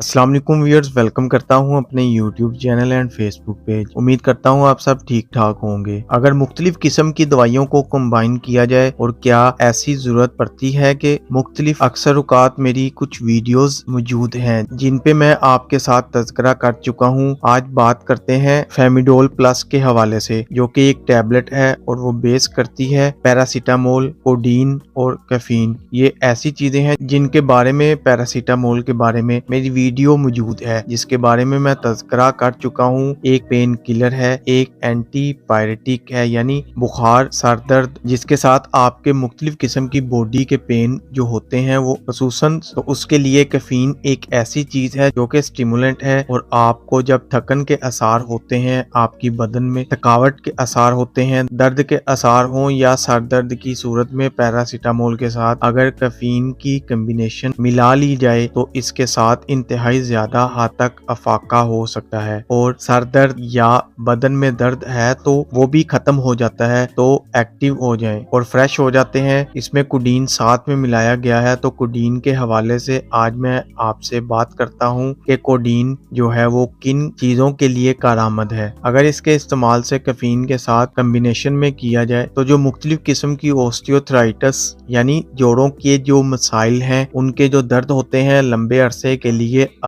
अस्सलाम वालेकुम viewers, welcome करता हूं अपने YouTube channel and Facebook page. उम्मीद करता हूं आप सब ठीक ठाक होंगे। अगर मुख्तलिफ किस्म की दवाइयों को कंबाइन किया जाए और क्या ऐसी जरूरत पड़ती है कि मुख्तलिफ अक्सर औकात मेरी कुछ वीडियोस मौजूद हैं जिन पे मैं आपके साथ तज़किरा कर चुका हूं। आज बात करते हैं फेमिडोल प्लस के हवाले से, जो कि एक टैबलेट है और वो बेस करती है पैरासीटामोल, कोडीन और कैफीन। ये ऐसी चीजें हैं जिनके बारे में, पैरासीटामोल के बारे में मेरी वीडियो मौजूद है जिसके बारे में मैं तज़किरा कर चुका हूँ। एक पेन किलर है, एक एंटीपायरेटिक है यानी बुखार, सर दर्द, जिसके साथ आपके मुख्तलिफ किस्म की बॉडी के पेन जो होते हैं वो खसूसन, तो उसके लिए कैफीन एक ऐसी चीज है जो कि स्टिमुलेंट है। और आपको जब थकन के आसार होते हैं, आपकी बदन में थकावट के आसार होते हैं, दर्द के आसार हों या सर दर्द की सूरत में, पैरासीटामोल के साथ अगर कैफीन की कम्बिनेशन मिला ली जाए तो इसके साथ इंतहाई ज्यादा हद तक अफाका हो सकता है और सर दर्द या बदन में दर्द है तो वो भी खत्म हो जाता है, तो एक्टिव हो जाएं और फ्रेश हो जाते हैं। इसमें कोडीन साथ में मिलाया गया है, तो कोडीन के हवाले से आज मैं आपसे बात करता हूँ कि कोडीन जो है वो किन चीजों के लिए कारआमद है। अगर इसके इस्तेमाल से कैफीन के साथ कम्बिनेशन में किया जाए तो जो मुख्तलिफ किस्म की ऑस्टियोथराइटिस यानी जोड़ों के जो मसाइल हैं, उनके जो दर्द होते हैं लंबे अरसे के लिए